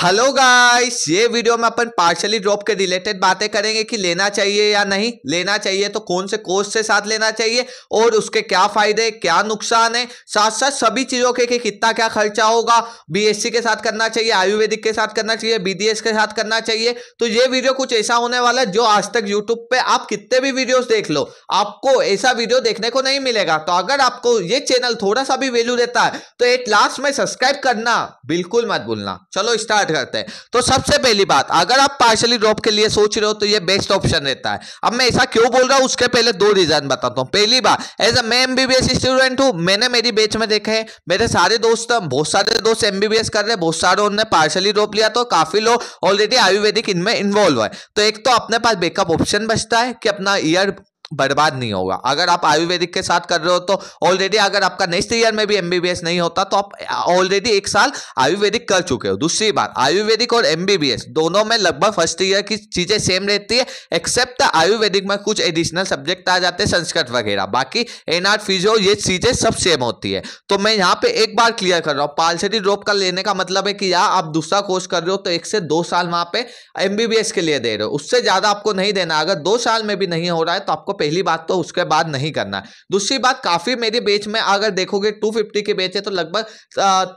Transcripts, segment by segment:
Hello guys, ये video में अपन partially drop के रिलेटेड बातें करेंगे कि लेना चाहिए या नहीं लेना चाहिए, तो कौन से कोर्स से साथ लेना चाहिए और उसके क्या फायदे क्या नुकसान है, साथ साथ सभी चीजों के कि कितना क्या खर्चा होगा, बीएससी के साथ करना चाहिए, आयुर्वेदिक के साथ करना चाहिए, बीडीएस के साथ करना चाहिए। तो ये वीडियो कुछ ऐसा होने वाला है जो आज तक यूट्यूब पे आप कितने भी वीडियोस देख लो आपको ऐसा वीडियो देखने को नहीं मिलेगा। तो अगर आपको ये चैनल थोड़ा सा भी वैल्यू देता है तो एट लास्ट में सब्सक्राइब करना बिल्कुल मत भूलना। चलो स्टार्ट करते हैं। तो सबसे पहली बात, अगर आप पार्शियली ड्रॉप के लिए सोच रहे हो तो ये बेस्ट ऑप्शन रहता है। अब मैं ऐसा क्यों बोल रहा हूं उसके पहले दो रीजन बताता हूं। पहली बात, एज अ मैं एमबीबीएस स्टूडेंट हूं, मैंने मेरी बैच में देखा है मेरे सारे दोस्त बहुत सारे दोस्त एमबीबीएस कर रहे हैं, बहुत सारे उन्होंने पार्शियली ड्रॉप लिया, तो काफी लोग ऑलरेडी आयुर्वेदिक इनमें इन्वॉल्व है। तो एक तो अपने पास बैकअप ऑप्शन बचता है कि अपना ईयर बर्बाद नहीं होगा। अगर आप आयुर्वेदिक के साथ कर रहे हो तो ऑलरेडी अगर आपका नेक्स्ट ईयर में भी एमबीबीएस नहीं होता तो आप ऑलरेडी एक साल आयुर्वेदिक कर चुके हो। दूसरी बात, आयुर्वेदिक और एमबीबीएस दोनों में लगभग फर्स्ट ईयर की चीजें सेम रहती है, एक्सेप्ट आयुर्वेदिक में कुछ एडिशनल सब्जेक्ट आ जाते हैं, संस्कृत वगैरह, बाकी एनआर फिजियो ये चीजें सब सेम होती है। तो मैं यहाँ पे एक बार क्लियर कर रहा हूँ, पार्शियली ड्रॉप का लेने का मतलब है कि या आप दूसरा कोर्स कर रहे हो तो 1 से 2 साल वहां पे एमबीबीएस के लिए दे रहे हो, उससे ज्यादा आपको नहीं देना। अगर 2 साल में भी नहीं हो रहा है तो आपको पहली बात तो उसके बाद नहीं करना है। दूसरी बात, काफी मेरे बैच में अगर देखोगे 250 के बैच है तो लगभग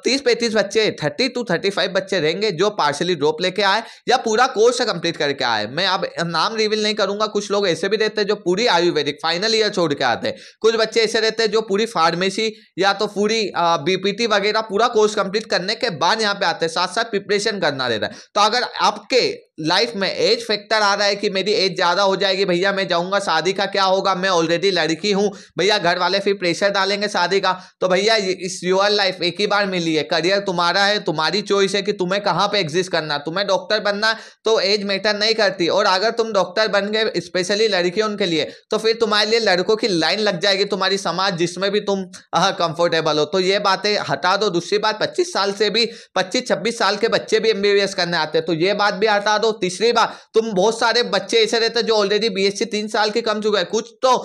30-35 बच्चे 30 to 35 बच्चे रहेंगे जो पार्शियली ड्रॉप लेके आए या पूरा कोर्स कंप्लीट करके आए। मैं अब नाम रिवील नहीं करूंगा। कुछ लोग ऐसे भी रहते हैं जो पूरी आयुर्वेदिक फाइनल ईयर छोड़ के आते हैं, कुछ बच्चे ऐसे रहते हैं जो पूरी फार्मेसी या तो पूरी बीपीटी वगैरह पूरा कोर्स कंप्लीट करने के बाद यहाँ पे आते हैं, साथ साथ प्रिपरेशन करना रहता है। तो अगर आपके लाइफ में एज फैक्टर आ रहा है कि मेरी एज ज्यादा हो जाएगी, भैया मैं जाऊंगा, शादी का क्या होगा, मैं ऑलरेडी लड़की हूं, भैया घर वाले फिर प्रेशर डालेंगे शादी का, तो भैया इस योर लाइफ एक ही बार मिली है, करियर तुम्हारा है, तुम्हारी चॉइस है कि तुम्हें कहां पे एग्जिस्ट करना। तुम्हें डॉक्टर बनना तो एज मैटर नहीं करती, और अगर तुम डॉक्टर बन गए स्पेशली लड़कियों के लिए तो फिर तुम्हारे लिए लड़कों की लाइन लग जाएगी तुम्हारी समाज जिसमें भी तुम कंफर्टेबल हो। तो ये बातें हटा दो। दूसरी बात, 25 साल से भी 25-26 साल के बच्चे भी एमबीबीएस करने आते हैं, तो ये बात भी हटा दो। तीसरी बात, तुम बहुत सारे बच्चे ऐसे रहते हैं जो ऑलरेडी बीएससी 3 साल की कम चुका है, कुछ तो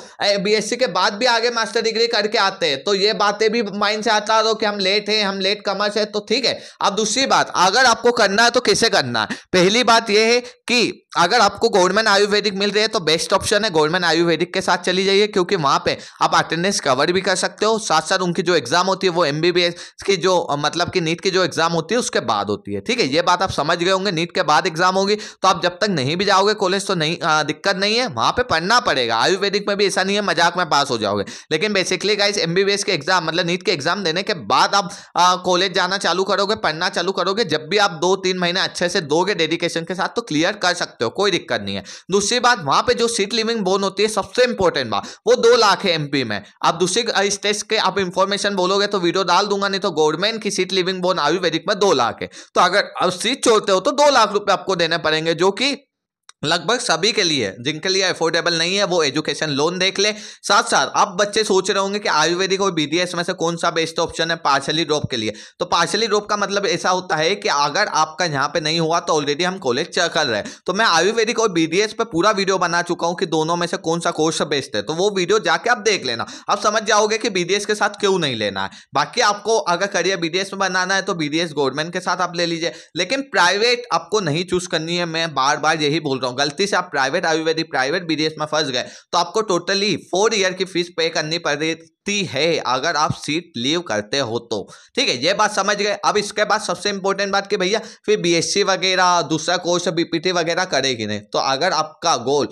बीएससी के बाद भी आगे मास्टर डिग्री करके आते हैं, तो ये बातें भी माइंड से हटा दो कि हम लेट हैं, हम लेट कमर्स है, तो ठीक है। अब दूसरी बात, अगर आपको करना है तो कैसे करना है। पहली बात यह है कि अगर आपको गवर्नमेंट आयुर्वेदिक मिल रही है तो बेस्ट ऑप्शन है गवर्नमेंट आयुर्वेदिक के साथ चली जाइए, क्योंकि वहां पे आप अटेंडेंस कवर भी कर सकते हो, साथ साथ उनकी जो एग्जाम होती है वो एमबीबीएस की जो मतलब कि नीट की जो एग्जाम होती है उसके बाद होती है। ठीक है, ये बात आप समझ गए होंगे। नीट के बाद एग्जाम होगी तो आप जब तक नहीं भी जाओगे कॉलेज तो नहीं दिक्कत नहीं है, वहां पे पढ़ना पड़ेगा। आयुर्वेदिक में भी ऐसा नहीं है मजाक में पास हो जाओगे, लेकिन बेसिकली गाइस एमबीबीएस के एग्जाम मतलब नीट के एग्जाम देने के बाद आप कॉलेज जाना चालू करोगे, पढ़ना चालू करोगे, जब भी आप 2-3 महीने अच्छे से दोगे डेडिकेशन के साथ तो क्लियर कर सकते हो, कोई दिक्कत नहीं है। दूसरी बात, वहां पे जो सीट लिविंग बोन होती है सबसे इंपॉर्टेंट बात, वो 2 लाख है एमपी में। आप दूसरी स्टेट के आप इंफॉर्मेशन बोलोगे तो वीडियो डाल दूंगा, नहीं तो गवर्नमेंट की सीट लिविंग बोन आयुर्वेदिक में 2 लाख है। तो अगर आप सीट छोड़ते हो तो 2 लाख रुपए आपको देने पड़ेंगे, जो कि लगभग सभी के लिए, जिनके लिए अफोर्डेबल नहीं है वो एजुकेशन लोन देख ले। साथ साथ आप बच्चे सोच रहे होंगे कि आयुर्वेदिक और बीडीएस में से कौन सा बेस्ट ऑप्शन है पार्शियली ड्रॉप के लिए। तो पार्शियली ड्रॉप का मतलब ऐसा होता है कि अगर आपका यहाँ पे नहीं हुआ तो ऑलरेडी हम कॉलेज कर रहे हैं, तो मैं आयुर्वेदिक और बीडीएस पे पूरा वीडियो बना चुका हूँ कि दोनों में से कौन सा कोर्स बेस्ट है, तो वो वीडियो जाके आप देख लेना, आप समझ जाओगे कि बीडीएस के साथ क्यों नहीं लेना है। बाकी आपको अगर करियर बीडीएस में बनाना है तो बीडीएस गवर्नमेंट के साथ आप ले लीजिए, लेकिन प्राइवेट आपको नहीं चूज करनी है। मैं बार बार यही बोल रहा हूँ, गलती से आप प्राइवेट आयुर्वेदिक प्राइवेट बीडीएस में फंस गए तो आपको टोटली 4 ईयर की फीस पे करनी पड़ती है अगर आप सीट लीव करते हो तो। ठीक है, ये बात समझ गए। अब इसके बाद सबसे इंपॉर्टेंट बात कि भैया फिर बीएससी वगैरह दूसरा कोर्स बीपीटी वगैरह करेगी नहीं, तो अगर आपका गोल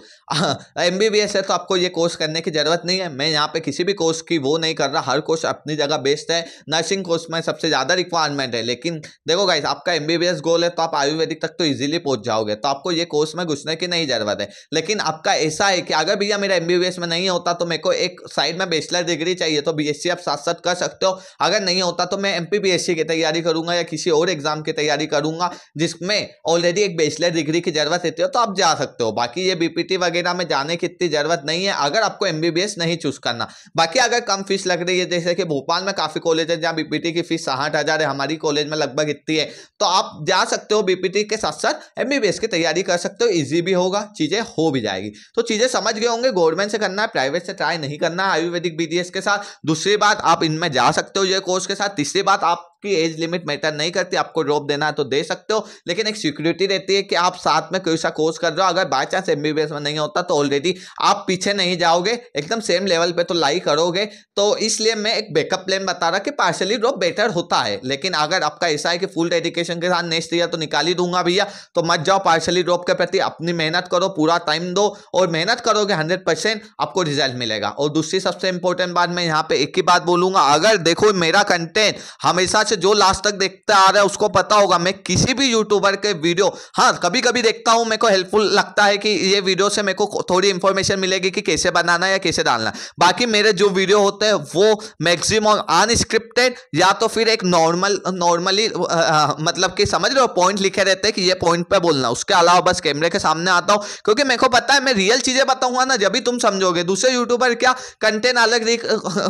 एमबीबीएस है तो आपको ये कोर्स करने की जरूरत नहीं है। मैं यहाँ पे किसी भी कोर्स की वो नहीं कर रहा, हर कोर्स अपनी जगह बेस्ट है। नर्सिंग कोर्स में सबसे ज्यादा रिक्वायरमेंट है, लेकिन देखो गाइस आपका एमबीबीएस गोल है तो आप आयुर्वेदिक तक तो इजीली पहुंच जाओगे, तो आपको ये कोर्स में घुसने की नहीं जरूरत है। लेकिन आपका ऐसा है कि अगर भैया मेरा एमबीबीएस में नहीं होता तो मेरे को एक साइड में बैचलर डिग्री चाहिए, तो बीएससी आप साथ साथ कर सकते हो। अगर नहीं होता तो मैं एमपीपीएससी की तैयारी करूंगा या किसी और एग्जाम की तैयारी करूंगा जिसमें ऑलरेडी एक बैचलर डिग्री की जरूरत रहती है, तो आप जा सकते हो। बाकी ये बीपीटी वगैरह में जाने की इतनी जरूरत नहीं है अगर आपको एमबीबीएस नहीं चूज करना। बाकी अगर कम फीस लग रही है, जैसे कि भोपाल में काफी कॉलेज है जहाँ बीपीटी की फीस 60,000 है, हमारी कॉलेज में लगभग इतनी है, तो आप जा सकते हो बीपीटी के साथ साथ एमबीबीएस की तैयारी कर सकते हो। इजी भी होगा, चीजें हो भी जाएगी। तो चीजें समझ गए होंगे, गवर्नमेंट से करना है, प्राइवेट से ट्राई नहीं करना है आयुर्वेदिक बीडीएस के साथ। दूसरी बात, आप इनमें जा सकते हो ये कोर्स के साथ। तीसरी बात, आप आपकी एज लिमिट मैटर नहीं करती, आपको ड्रॉप देना है तो दे सकते हो, लेकिन एक सिक्योरिटी रहती है कि आप साथ में कोई सा कोर्स कर रहे हो, अगर बाय चांस एमबीबीएस में नहीं होता तो ऑलरेडी आप पीछे नहीं जाओगे, एकदम सेम लेवल पे तो लाई करोगे। तो इसलिए मैं एक बैकअप प्लान बता रहा कि पार्शियली ड्रॉप बेटर होता है, लेकिन अगर आपका ऐसा है कि फुल डेडिकेशन के साथ नेक्स्ट ईयर तो निकाल ही दूंगा भैया, तो मत जाओ पार्शियली ड्रॉप के प्रति, अपनी मेहनत करो, पूरा टाइम दो, और मेहनत करोगे 100% आपको रिजल्ट मिलेगा। और दूसरी सबसे इंपॉर्टेंट बात मैं यहाँ पे एक ही बात बोलूंगा, अगर देखो मेरा कंटेंट हमेशा से जो लास्ट तक देखते आ रहा है उसको पता होगा, मैं किसी भी यूट्यूबर के वीडियो हाँ कभी कभी देखता हूं, मेरे को हेल्पफुल लगता है कि ये वीडियो से मेरे को थोड़ी इंफॉर्मेशन मिलेगी कि कैसे बनाना है या कैसे डालना है। बाकी मेरे जो वीडियो होते हैं वो मैक्सिमम अनस्क्रिप्टेड या तो फिर एक नॉर्मली मतलब कि समझ रहे हो पॉइंट लिखे रहते हैं कि ये पॉइंट पे बोलना, उसके अलावा बस कैमरे के सामने आता हूं, क्योंकि मेरे को पता है मैं रियल चीजें बताऊंगा ना जब भी तुम समझोगे। दूसरे यूट्यूबर क्या कंटेंट अलग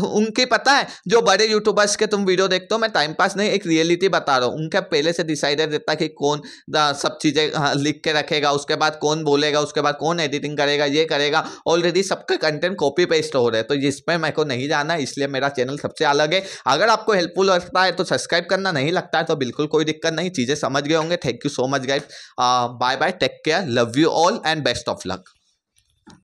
उनके पता है, जो बड़े यूट्यूबर्स के तुम वीडियो देखते हो, मैं टाइम पास नहीं एक रियलिटी बता रहा हूँ, उनका पहले से डिसाइडेड रहता है कि कौन सब चीजें लिख के रखेगा, उसके बाद कौन बोलेगा, उसके बाद कौन एडिटिंग करेगा, ये करेगा, ऑलरेडी सबका कंटेंट कॉपी पेस्ट हो रहा है। तो जिसमें मेरे को नहीं जाना, इसलिए मेरा चैनल सबसे अलग है। अगर आपको हेल्पफुल लगता है तो सब्सक्राइब करना, नहीं लगता है तो बिल्कुल कोई दिक्कत नहीं, चीजें समझ गए होंगे। Thank you so much guys, bye bye, take care, love you all and best of luck.